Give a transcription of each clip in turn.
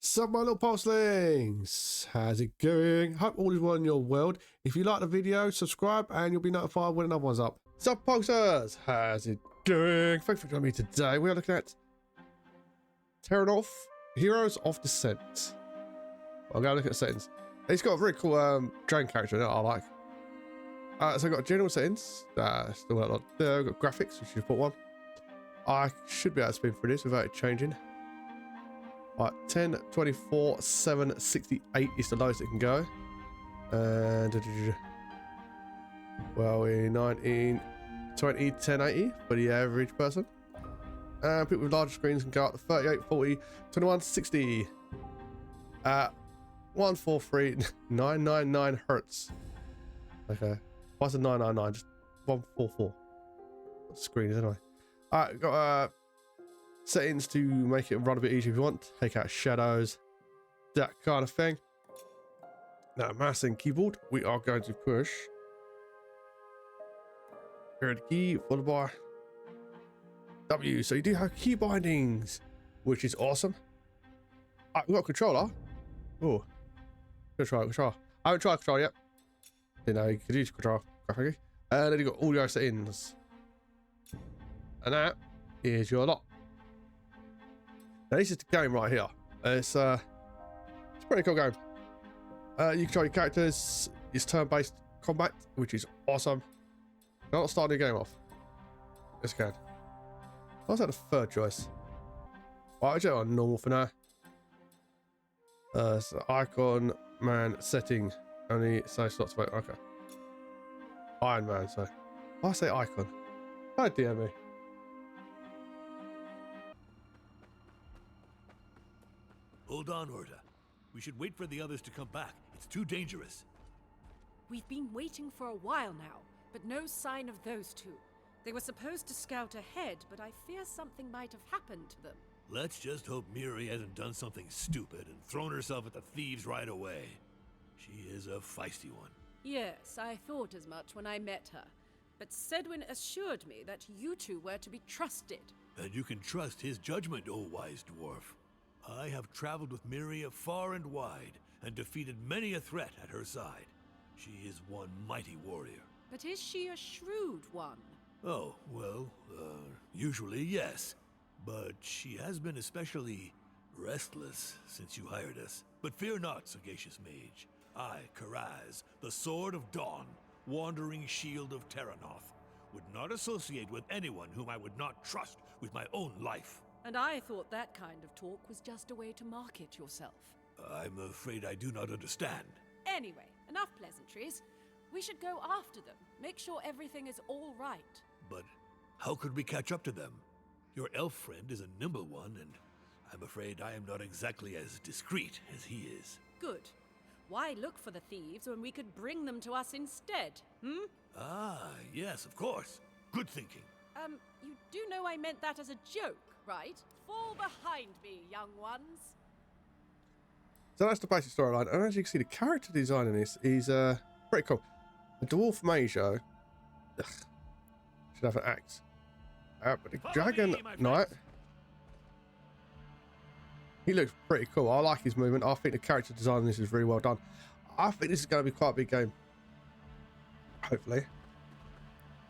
Sup my little pulselings, how's it going? Hope all is well in your world. If you like the video, subscribe and you'll be notified when another one's up. Sup pulsers, how's it going? Thanks for joining me today. We are looking at Terrinoth Heroes of Descent. I'm going to look at the settings. It's got a very cool dragon character in it, I like. So I've got general settings, still a lot there. I've got graphics, which you put one. I should be able to spin through this without it changing. Right, 10, 24, 7, 68 is the lowest it can go. And well, 19, 20, 1080 for the average person. And people with larger screens can go up to 38, 40, 21, 60. 143,999 hertz. Okay. What's a 999? Just 144. What screen is it anyway? Alright, got settings to make it run a bit easier if you want. Take out shadows, that kind of thing. Now, mouse and keyboard, we are going to push the key followed by W. So you do have key bindings, which is awesome. We've got a controller. Oh, control. I haven't tried control yet. Didn't know you could use control graphically. And then you've got audio settings. And that is your lot. Now this is the game right here. It's a pretty cool game. You control your characters. It's turn-based combat, which is awesome. Now let's start the game off. Let's go. What's that the third choice? Right, I'll do it on normal for now. So icon, man, setting. Only so slots wait. Okay. Iron Man, so why I say icon? Don't DM me. Hold on, Orta. We should wait for the others to come back. It's too dangerous. We've been waiting for a while now, but no sign of those two. They were supposed to scout ahead, but I fear something might have happened to them. Let's just hope Miri hasn't done something stupid and thrown herself at the thieves right away. She is a feisty one. Yes, I thought as much when I met her. But Sedwin assured me that you two were to be trusted. And you can trust his judgment, O wise dwarf. I have traveled with Miria far and wide, and defeated many a threat at her side. She is one mighty warrior. But is she a shrewd one? Oh, well, usually yes. But she has been especially restless since you hired us. But fear not, sagacious mage. I, Karaz, the Sword of Dawn, wandering shield of Terrinoth, would not associate with anyone whom I would not trust with my own life. And I thought that kind of talk was just a way to market yourself. I'm afraid I do not understand. Anyway, enough pleasantries. We should go after them, make sure everything is all right. But how could we catch up to them? Your elf friend is a nimble one, and I'm afraid I am not exactly as discreet as he is. Good. Why look for the thieves when we could bring them to us instead, hmm? Ah, yes, of course. Good thinking. You do know I meant that as a joke, right? Fall behind me, young ones. So that's the basic storyline, and as you can see, the character design in this is pretty cool. The dwarf mage should have an axe. But the dragon knight, he looks pretty cool. I like his movement. I think the character design in this is really well done. I think this is going to be quite a big game. Hopefully.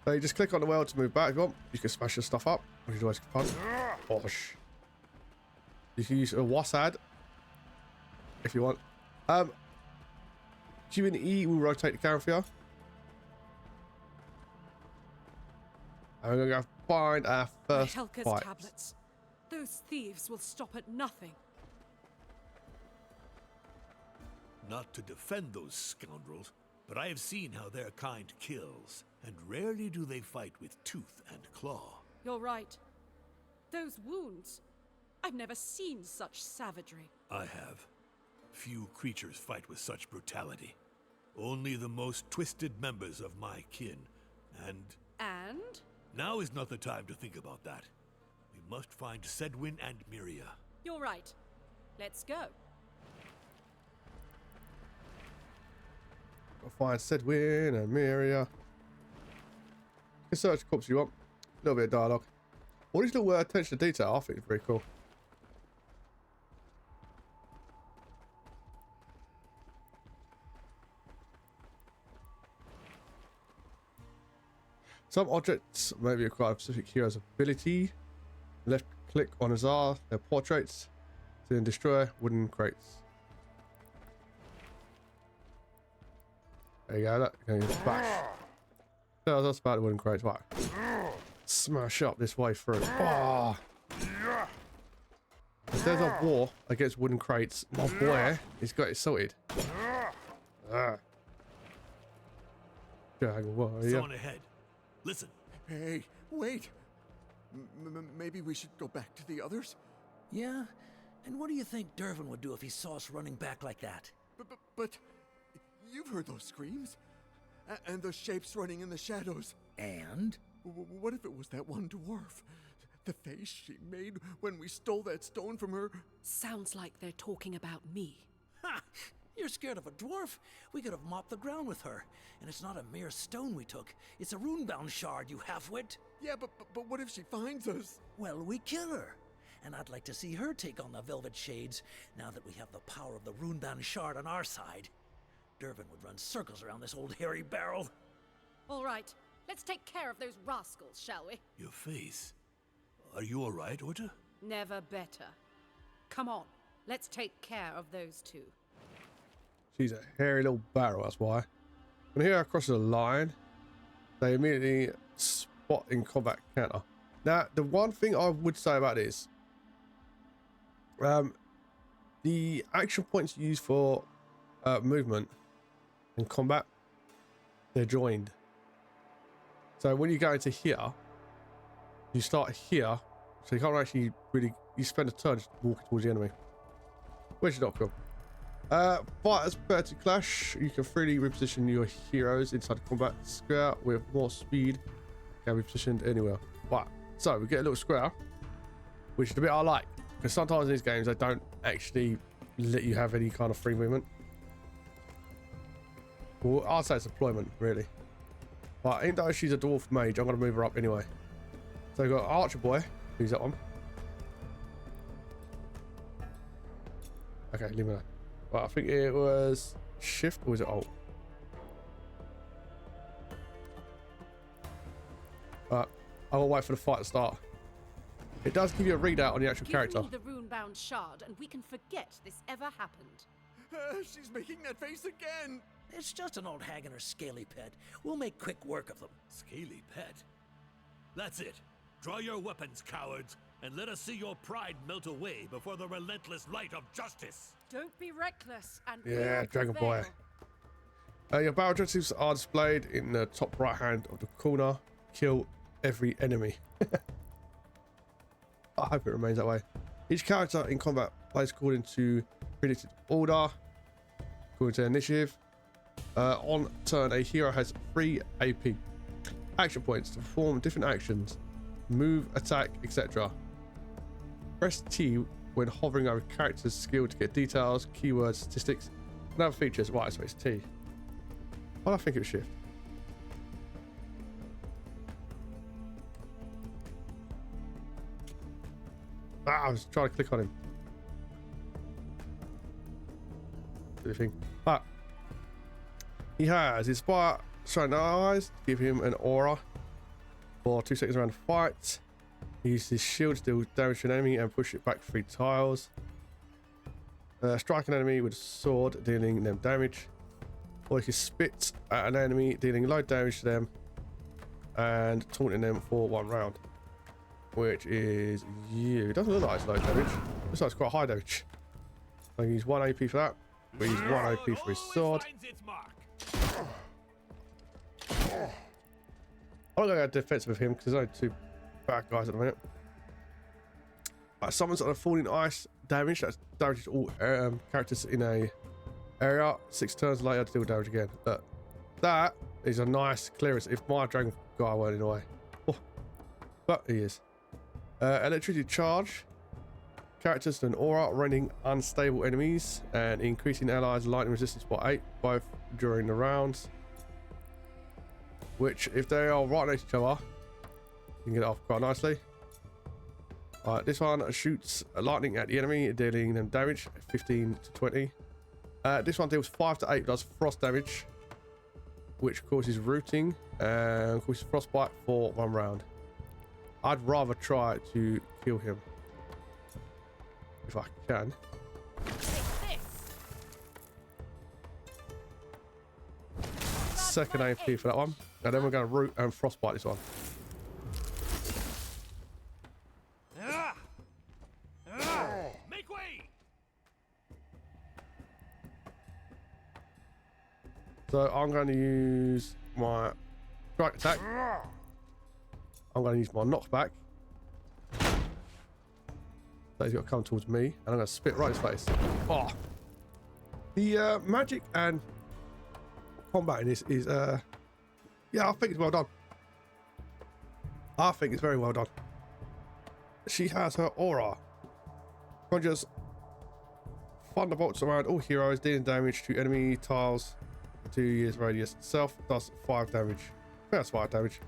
So you just click on the world to move back if you want. You can smash your stuff up, which is always fun. Gosh. You can use a wasad if you want. Q and E will rotate the camera for you. And we're going to go find our first Helka's fight. tablets. Those thieves will stop at nothing. Not to defend those scoundrels, but I have seen how their kind kills, and rarely do they fight with tooth and claw. You're right. Those wounds. I've never seen such savagery. I have. Few creatures fight with such brutality. Only the most twisted members of my kin, and... And? Now is not the time to think about that. We must find Sedwin and Miria. You're right. Let's go. I'll find Sedwin and Miria. You can search the corpse if you want. A little bit of dialogue. All these little attention to detail I think is very cool. Some objects may be acquired with specific hero's ability. Left click on Azar, their portraits, to then destroy wooden crates. There you go, look, you can smash. Tells us about the wooden crates, right? Smash up this way through. Oh. If there's a war against wooden crates, my boy, he's got it sorted. Someone ahead. Listen. Hey, wait. Maybe we should go back to the others? Yeah? And what do you think Dervin would do if he saw us running back like that? But you've heard those screams? And the shapes running in the shadows. And? What if it was that one dwarf? The face she made when we stole that stone from her? Sounds like they're talking about me. Ha! You're scared of a dwarf? We could have mopped the ground with her. And it's not a mere stone we took. It's a rune-bound shard, you half-wit. Yeah, but what if she finds us? Well, we kill her. And I'd like to see her take on the Velvet Shades, now that we have the power of the rune-bound shard on our side. Dervin would run circles around this old hairy barrel. All right, let's take care of those rascals, shall we? Your face. Are you all right, Orta? Never better. Come on, let's take care of those two. She's a hairy little barrel, that's why. When here across the line, they immediately spot in combat counter. Now, the one thing I would say about this, the action points used for movement and combat, they're joined. So when you go into here, you start here, so you can't actually really, you spend a turn just walking towards the enemy, which is not cool. Fighters prepare to clash. You can freely reposition your heroes inside the combat square with more speed. Can be positioned anywhere. Right, so we get a little square, which is the bit I like, because sometimes in these games they don't actually let you have any kind of free movement. Well, I'd say it's deployment, really. But even though she's a dwarf mage, I'm going to move her up anyway. So we've got Archer Boy. Who's that one? Okay, leave me alone. Right, I think it was shift or was it alt? Right, I will wait for the fight to start. It does give you a readout on the actual character. Give me the rune-bound shard, and we can forget this ever happened. She's making that face again. It's just an old hag and her scaly pet. We'll make quick work of them. Scaly pet. That's it. Draw your weapons, cowards, and let us see your pride melt away before the relentless light of justice. Don't be reckless and Yeah, wield the Dragon Boy. veil. Your battle objectives are displayed in the top right hand of the corner. Kill every enemy. I hope it remains that way. Each character in combat plays according to predicted order, according to initiative. On turn, a hero has 3 AP. Action points to perform different actions, move, attack, etc. Press T when hovering over character's skill to get details, keywords, statistics, and other features. Right, so it's T. Well, I think it was shift. I was trying to click on him. Anything. But he has Inspire Shining Eyes to give him an aura for 2 seconds around the fight. He uses his shield to deal damage to an enemy and push it back 3 tiles. Strike an enemy with a sword, dealing them damage. Or he can spit at an enemy, dealing low damage to them and taunting them for 1 round. Which is you. It doesn't look like it's low damage. It looks like it's quite high damage. I can use 1 AP for that. We use 1 AP for his sword. I'm going to go defensive with him because there's only 2 bad guys at the minute. Summons on a falling ice damage. That damages all characters in a area. 6 turns later to deal damage again. That is a nice clearance if my dragon guy weren't in the way. Oh, but he is. Electricity charge. Characters to an aura, rendering unstable enemies and increasing allies' lightning resistance by 8, both during the rounds. Which, if they are right next to each other, you can get it off quite nicely. Alright, this one shoots lightning at the enemy, dealing them damage, 15 to 20. This one deals 5 to 8, does frost damage. which causes rooting and causes frostbite for 1 round. I'd rather try to kill him if I can. Second AP for that one, and then we're going to root and frostbite this one. Make way! So I'm going to use my strike attack. I'm going to use my knockback. So he's got to come towards me, and I'm going to spit right in his face. Oh. The magic and combat in this is, yeah, I think it's well done. I think it's very well done. She has her aura. Conjures thunderbolts around all heroes, dealing damage to enemy tiles 2 years radius. Self does 5 damage. That's 5 damage.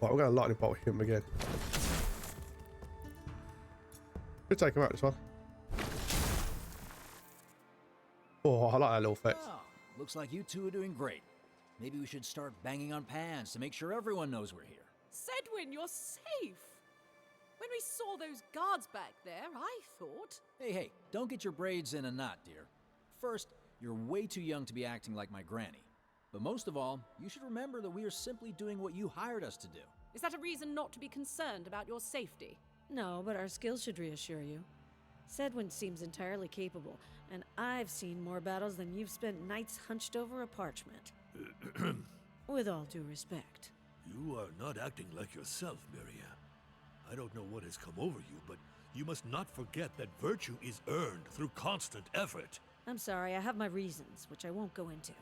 Right, we're going to lightning bolt him again. Could take him out this one. Oh, I like that little effect. Oh, looks like you two are doing great. Maybe we should start banging on pans to make sure everyone knows we're here. Sedwin, you're safe! When we saw those guards back there, I thought... Hey, don't get your braids in a knot, dear. First, you're way too young to be acting like my granny. But most of all, you should remember that we are simply doing what you hired us to do. Is that a reason not to be concerned about your safety? No, but our skills should reassure you. Sedwin seems entirely capable, and I've seen more battles than you've spent nights hunched over a parchment. With all due respect. You are not acting like yourself, Miria. I don't know what has come over you, but you must not forget that virtue is earned through constant effort. I'm sorry, I have my reasons, which I won't go into.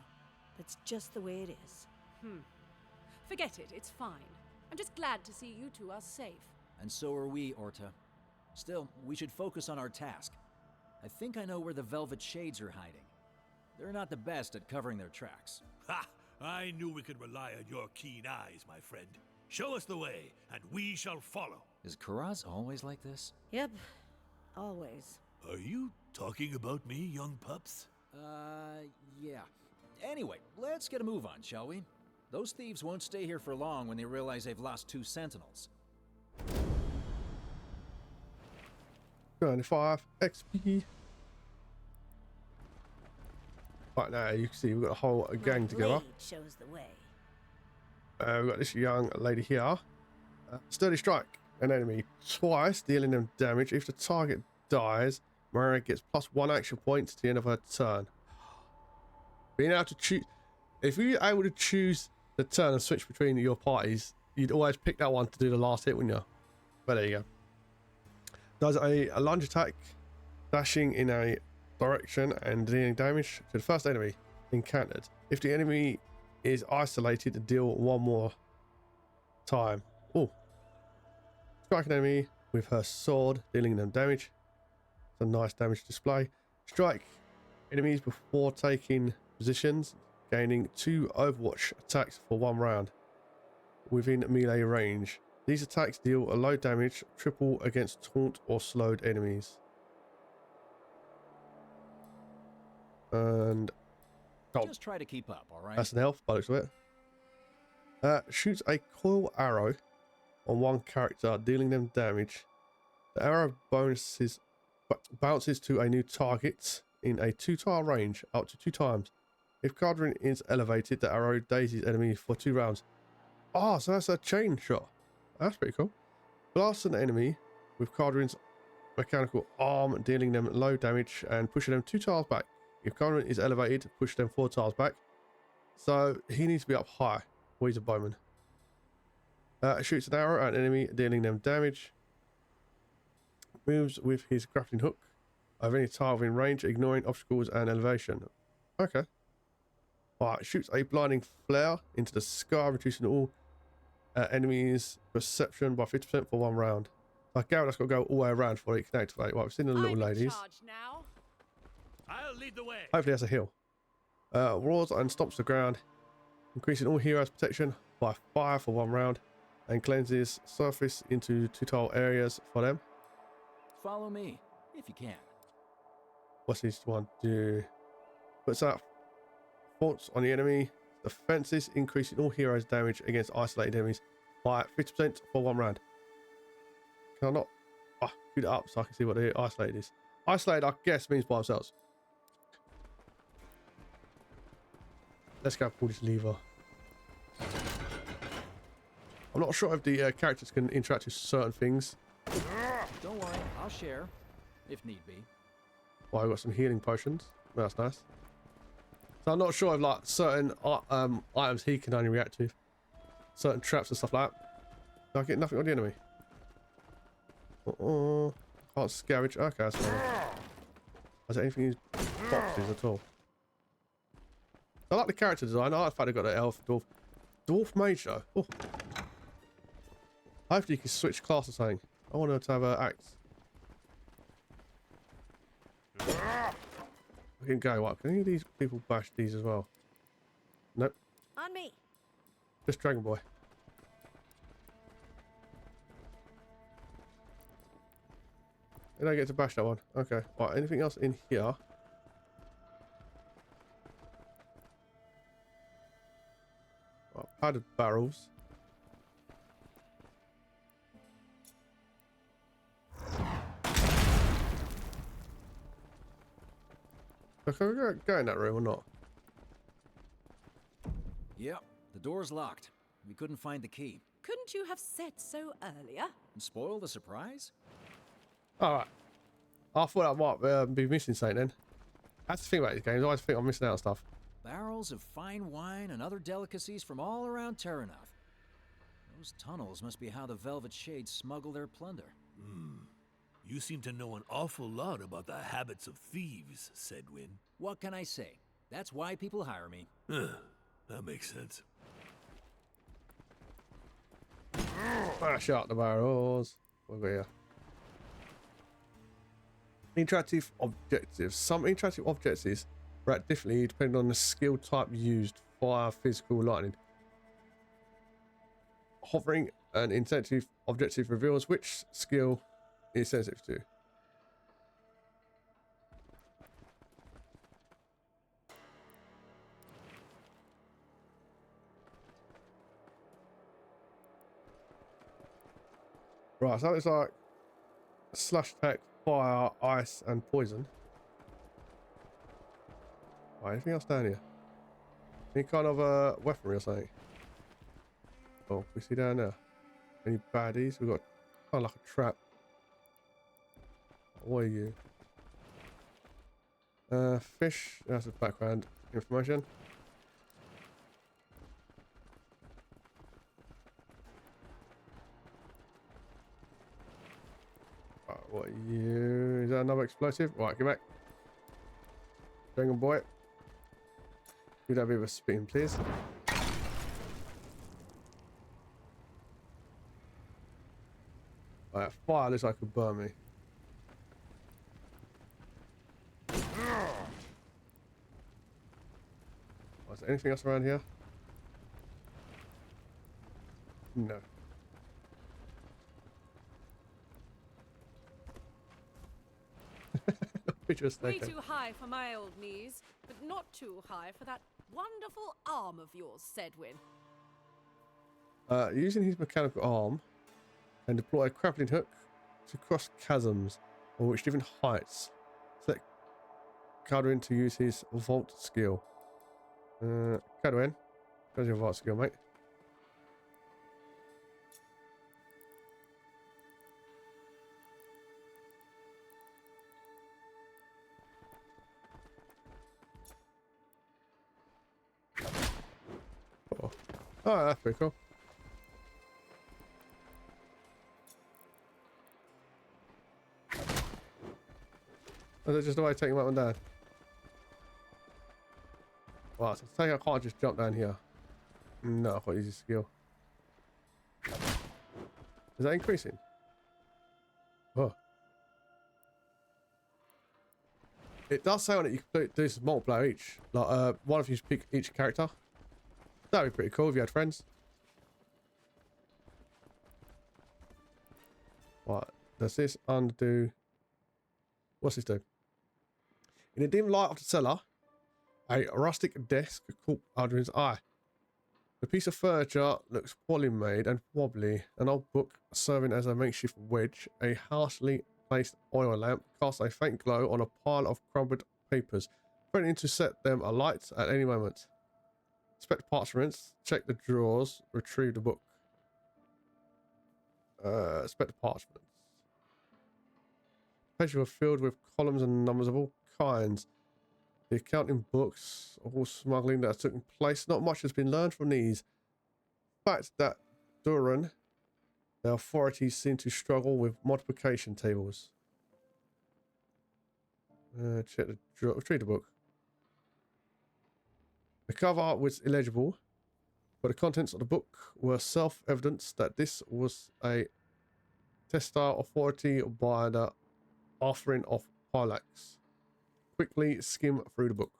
That's just the way it is. Forget it, it's fine. I'm just glad to see you two are safe. And so are we, Orta. Still, we should focus on our task. I think I know where the Velvet Shades are hiding. They're not the best at covering their tracks. Ha! I knew we could rely on your keen eyes, my friend. Show us the way, and we shall follow. Is Karaz always like this? Yep, always. Are you talking about me, young pups? Yeah. Anyway, let's get a move on, shall we? Those thieves won't stay here for long when they realize they've lost 2 sentinels. 95 XP. Right now, you can see we've got a whole gang together. Blade shows the way. We've got this young lady here. Sturdy strike an enemy twice, dealing them damage. If the target dies, Maria gets +1 action point to the end of her turn. Being able to choose, if you're able to choose the turn and switch between your parties, you'd always pick that one to do the last hit, wouldn't you? But there you go. Does a lunge attack, dashing in a direction and dealing damage to the first enemy encountered. If the enemy is isolated, deal 1 more time. Oh, strike an enemy with her sword, dealing them damage. It's a nice damage display. Strike enemies before taking positions, gaining 2 Overwatch attacks for 1 round within melee range. These attacks deal a low damage, triple against taunt or slowed enemies. And Just try to keep up, alright? that's an elf by the looks of it. Shoots a coil arrow on 1 character, dealing them damage. The arrow bounces to a new target in a 2-tile range up to 2 times. If Cardrin is elevated, the arrow dazes enemy for 2 rounds. Oh, so that's a chain shot. That's pretty cool. Blasts an enemy with Cardrin's mechanical arm, dealing them low damage and pushing them 2 tiles back. If Cardrin is elevated, push them 4 tiles back. So he needs to be up high. Well, he's a bowman. Shoots an arrow at an enemy, dealing them damage. Moves with his grappling hook over any tile within range, ignoring obstacles and elevation. Okay. Alright, shoots a blinding flare into the sky, reducing all enemies' perception by 50% for 1 round. Like Garrett's got to go all the way around before he can activate. Right, we've seen the little I'm in ladies. charge now. I'll lead the way. Hopefully that's a heal. Roars and stomps the ground, increasing all heroes' protection by 5 for 1 round, and cleanses surface into 2-tile areas for them. Follow me, if you can. What's this one do? Puts out response on the enemy. Defenses increasing all heroes' damage against isolated enemies by 50% for 1 round. Can I not shoot it up so I can see what the isolated is? Isolated, I guess, means by themselves. Let's go pull this lever. I'm not sure if the characters can interact with certain things. Don't worry, I'll share, if need be. Well, I've got some healing potions. That's nice. So I'm not sure if like certain items he can only react to. Certain traps and stuff like that. I get nothing on the enemy. Can't scavenge. Okay, that's fine. Is there anything in these boxes at all? I like the character design. I like the fact they've got an elf, dwarf. Dwarf mage though. Oh. Hopefully you can switch class or something. I want her to have an axe. I can go. What? Can any of these people bash these as well? Nope. On me. Just Dragon Boy. Did I get to bash that one? Okay. Right, anything else in here? Right, padded barrels. So can we go in that room or not? Yep, the door's locked. We couldn't find the key. Couldn't you have said so earlier? Spoil the surprise? Alright. I thought that might be missing something then. That's the thing about these games. I always think I'm missing out on stuff. Barrels of fine wine and other delicacies from all around Terrinoth. Those tunnels must be how the Velvet Shades smuggle their plunder. You seem to know an awful lot about the habits of thieves, Sedwin. What can I say? That's why people hire me. That makes sense. Bash out the barrels. What have we got here? Interactive objectives. Some interactive objectives react differently depending on the skill type used. Fire, physical, lightning. Hovering an interactive objective reveals which skill is sensitive to. Right, so it's like slash attack, fire, ice, and poison. Right, anything else down here? Any kind of weaponry or something? Oh, we see down there. Any baddies? We've got kind of like a trap. What are you? Fish. That's the background information. What are you? Is that another explosive? Right, get back. Dragon Boy. Give that a bit of a spin, please. Right, fire looks like it could burn me. Is there anything else around here? No. Way too high for my old knees, but not too high for that wonderful arm of yours, Sedwin. Using his mechanical arm and deploy a grappling hook to cross chasms or reach different heights. Select Cadwin to use his vault skill. Cadwin, where's your vault skill, mate? Oh, that's pretty cool. Is that just the way to take him up and down? Well, so I can't just jump down here. No, I've got to use a skill. Is that increasing? Oh. It does say on it you can do this multiplayer each. Like, one of you pick each character. That'd be pretty cool if you had friends. Right, does this undo? What's this do? In the dim light of the cellar, A rustic desk caught Adrian's eye. The piece of furniture looks poorly made and wobbly. An old book serving as a makeshift wedge. A harshly placed oil lamp casts a faint glow on a pile of crumpled papers, threatening to set them alight at any moment. Inspect parchments, check the drawers, retrieve the book. Inspect the parchments. Pages were filled with columns and numbers of all kinds. The accounting books of all smuggling that has taken place. Not much has been learned from these. The fact that Duran, the authorities seem to struggle with multiplication tables. Check the drawer. Retrieve the book. The cover art was illegible, but the contents of the book were self-evidence that this was a textile authority by the offering of Pilax. Quickly skim through the book.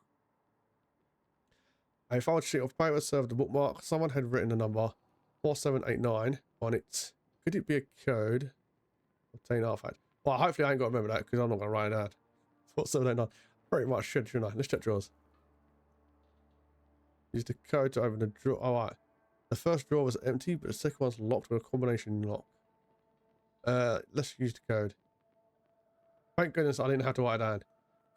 A folded sheet of paper served the bookmark. Someone had written the number 4789 on it. Could it be a code? Obtain artifact. Well, hopefully I ain't got to remember that because I'm not going to write it down. 4789. Pretty much should, shouldn't I? Let's check drawers. Use the code to open the drawer. Oh, right. The first drawer was empty, but the second one's locked with a combination lock. Let's use the code. Thank goodness I didn't have to write it down.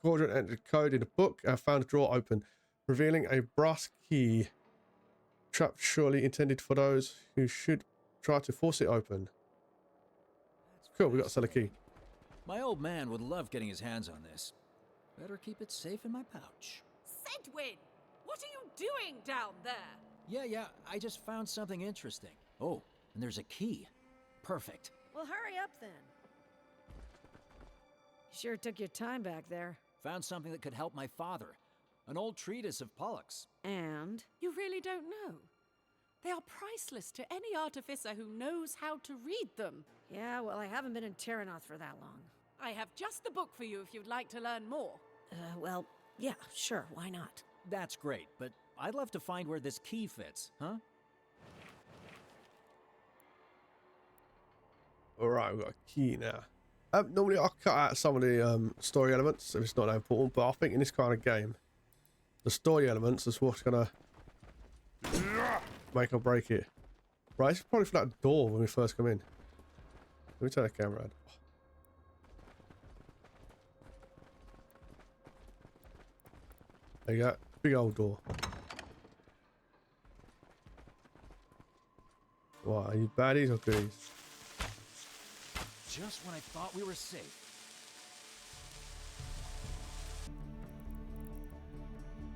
Gordon entered the code in the book and found the drawer open, revealing a brass key. Trap surely intended for those who should try to force it open. Cool, we got to sell a key. My old man would love getting his hands on this. Better keep it safe in my pouch. Sedwin, what are you doing down there? Yeah, I just found something interesting. Oh, and there's a key. Perfect. Well, hurry up then. You sure took your time back there. Found something that could help my father. An old treatise of Pollux. And? You really don't know. They are priceless to any artificer who knows how to read them. Yeah, well, I haven't been in Terrinoth for that long. I have just the book for you if you'd like to learn more. Well, yeah, sure, why not? That's great, but I'd love to find where this key fits, huh? Alright, we've got a key now. Normally I'll cut out some of the story elements if it's not that important, but I think in this kind of game, the story elements is what's going to make or break it. Right, this is probably for that door when we first come in. Let me turn the camera around. There you go, big old door. What, are you baddies or goodies? Just when I thought we were safe.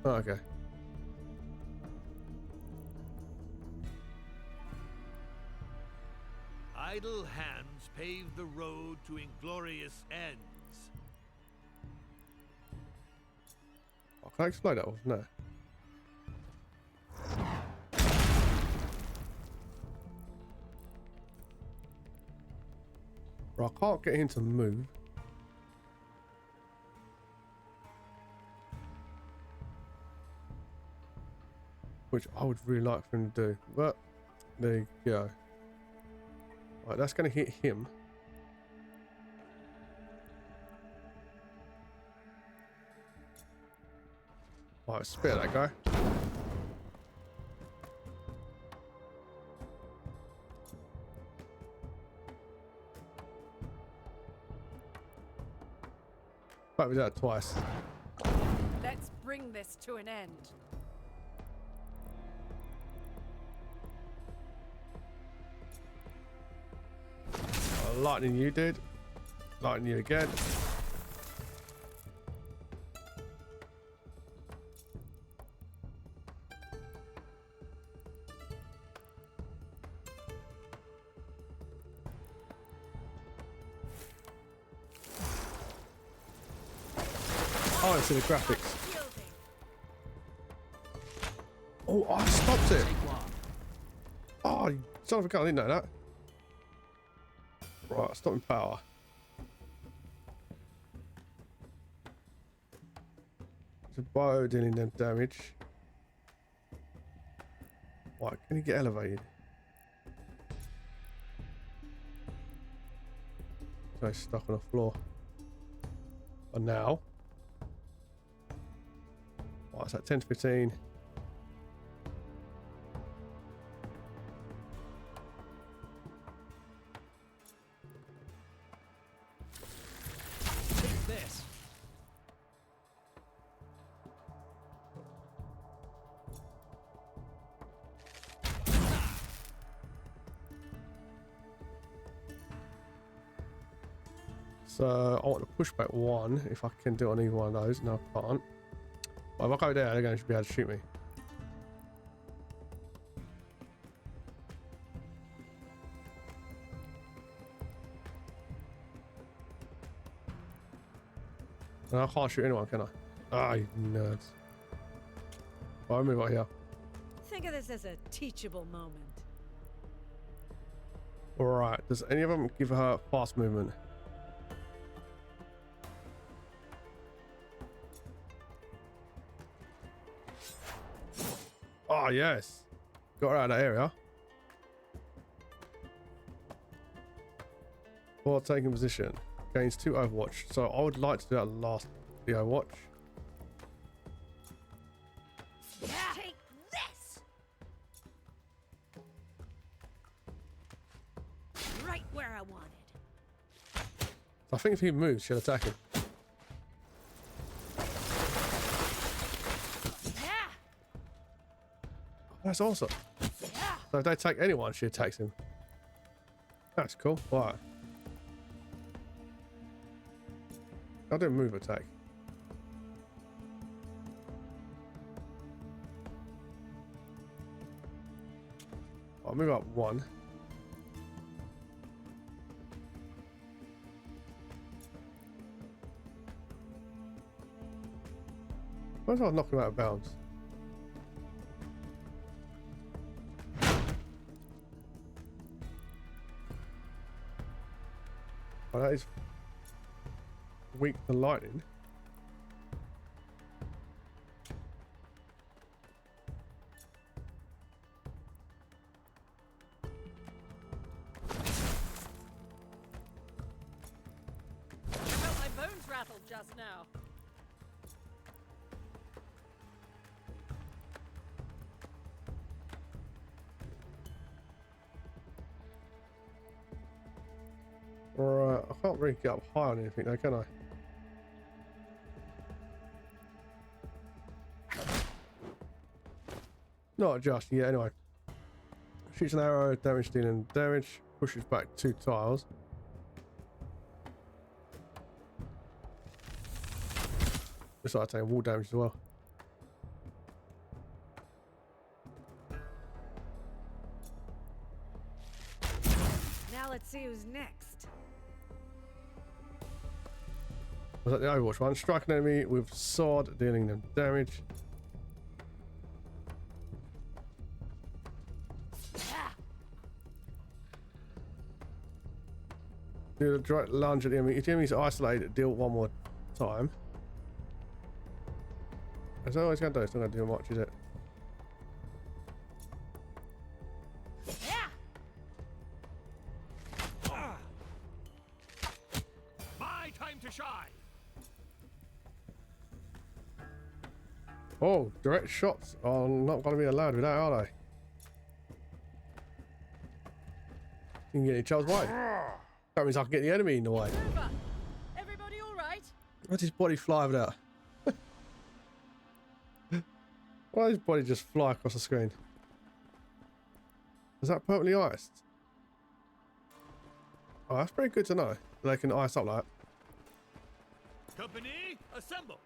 Oh, okay. Idle hands pave the road to inglorious ends. Oh, can I explode that one? No. Right, I can't get him to move. Which I would really like for him to do. But there you go. Right, that's going to hit him. Right, spare that guy. But we did that twice. Let's bring this to an end. Lightning you did. Lightning you again. Oh, it's in the graphics. Oh, I stopped it. Oh, you son of a gun, I didn't know that. Right, stopping power. It's a bow dealing them damage. Right, can he get elevated? So he's stuck on the floor. And now. What's that? 10 to 15. Take this. So I want to push back 1 if I can do it on either one of those. No, I can't. Well, if I go there, they're going to be able to shoot me. No, I can't shoot anyone, can I? Ah, you nerds. Well, I'll move right here. Think of this as a teachable moment. Alright, does any of them give her fast movement? Oh, yes. Got her out of that area. For taking position. Gains 2 Overwatch. So I would like to do that last the Overwatch. Take this! Right where I wanted. I think if he moves, she'll attack him. Yeah! That's awesome. Yeah! So if they take anyone, she attacks him. That's cool. Right. I'll do a move attack. I'll move up 1. Why did I knock him out of bounds? Oh, that is weak to lightning. I felt my bones rattled just now. Right, I can't really get up high on anything though, can I? Not just yet, anyway. Shoots an arrow, damage dealing damage, pushes back 2 tiles. Looks like taking wall damage as well. Now let's see who's next. Was that the Overwatch one? Strike an enemy with sword, dealing them damage. Do a direct lunge at the enemy. If the enemy's isolated, deal 1 more time. That's all it's going to do. It's not going to do much, is it? My time to shine. Oh, direct shots are not going to be allowed with that, are they? You can get each other's way. That means I can get the enemy in the way. Over. Everybody all right? Why does his body fly over that? Why does his body just fly across the screen? Is that permanently iced? Oh, that's pretty good to know. They can ice up like that. Company, assemble.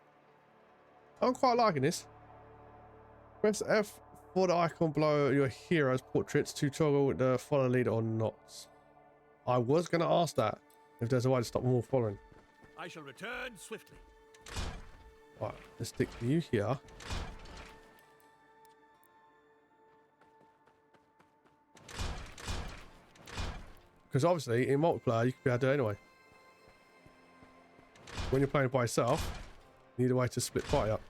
I'm quite liking this. Press F for the icon below your hero's portraits to toggle the follow leader or not. I was going to ask that, if there's a way to stop them all following. I shall return swiftly. Right, let's stick you here. Because obviously, in multiplayer, you can be able to do it anyway. When you're playing by yourself, you need a way to split party up.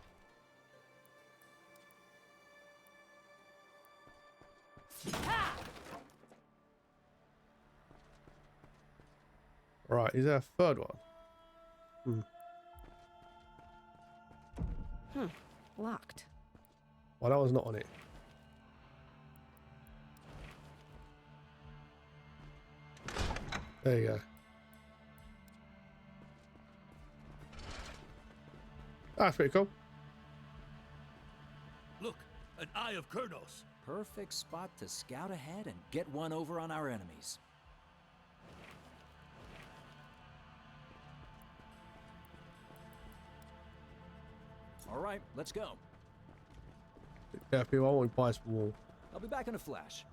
Right, is there a third one? Locked. Well, that one's not on it. There you go. That's pretty cool. Look, an Eye of Kurnos. Perfect spot to scout ahead and get one over on our enemies. All right, let's go. Yeah, people, I want to buy some wall. I'll be back in a flash.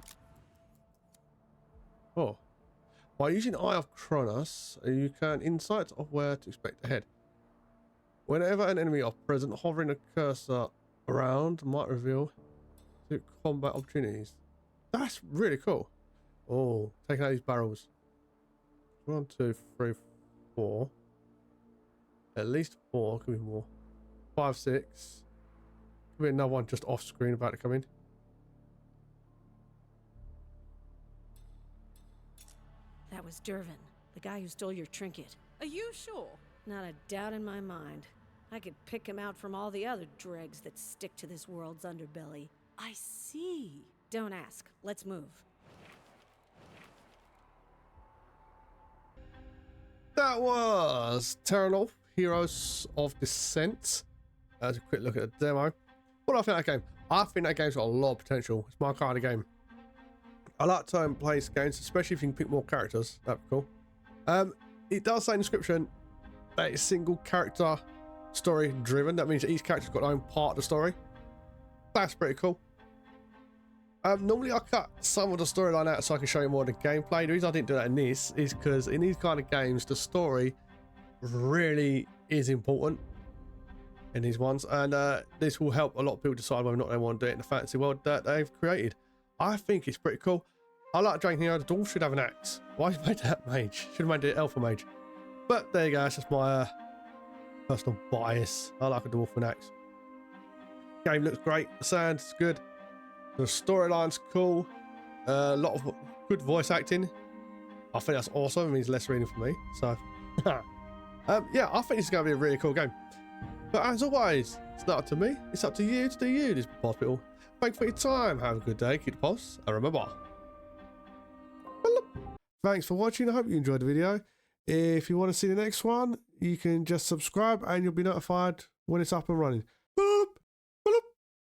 Oh. By using Eye of Kronos, you can insight of where to expect ahead. Whenever an enemy is present, hovering a cursor around might reveal to combat opportunities. That's really cool. Oh, taking out these barrels. 1, 2, 3, 4. At least 4, could be more. 5, 6. Could be another one just off screen about to come in. That was Dervin, the guy who stole your trinket. Are you sure? Not a doubt in my mind. I could pick him out from all the other dregs that stick to this world's underbelly. I see. Don't ask. Let's move. That was Terrinoth Heroes of Descent. That's a quick look at the demo. What do I think of that game? I think that game's got a lot of potential. It's my kind of game. I like turn-based games, especially if you can pick more characters. That'd be cool. It does say in the description that it's single character story driven. That means that each character's got their own part of the story. That's pretty cool. Normally I cut some of the storyline out so I can show you more of the gameplay. The reason I didn't do that in this is because in these kind of games the story really is important in these ones, and this will help a lot of people decide whether or not they want to do it in the fantasy world that they've created. I think it's pretty cool. I like Dragon Hero. The dwarf should have an axe. Why you made that mage? Should have made it alpha mage. But there you go. That's just my personal bias. I like a dwarf with an axe. Game looks great. The sound's good. The storyline's cool. A lot of good voice acting. I think that's awesome. It means less reading for me. So, yeah, I think it's going to be a really cool game. But as always, it's not up to me. It's up to you to do you, this Pulsebeetle. Thanks for your time. Have a good day. Keep the pulse. And remember. Thanks for watching. I hope you enjoyed the video. If you want to see the next one, you can just subscribe and you'll be notified when it's up and running.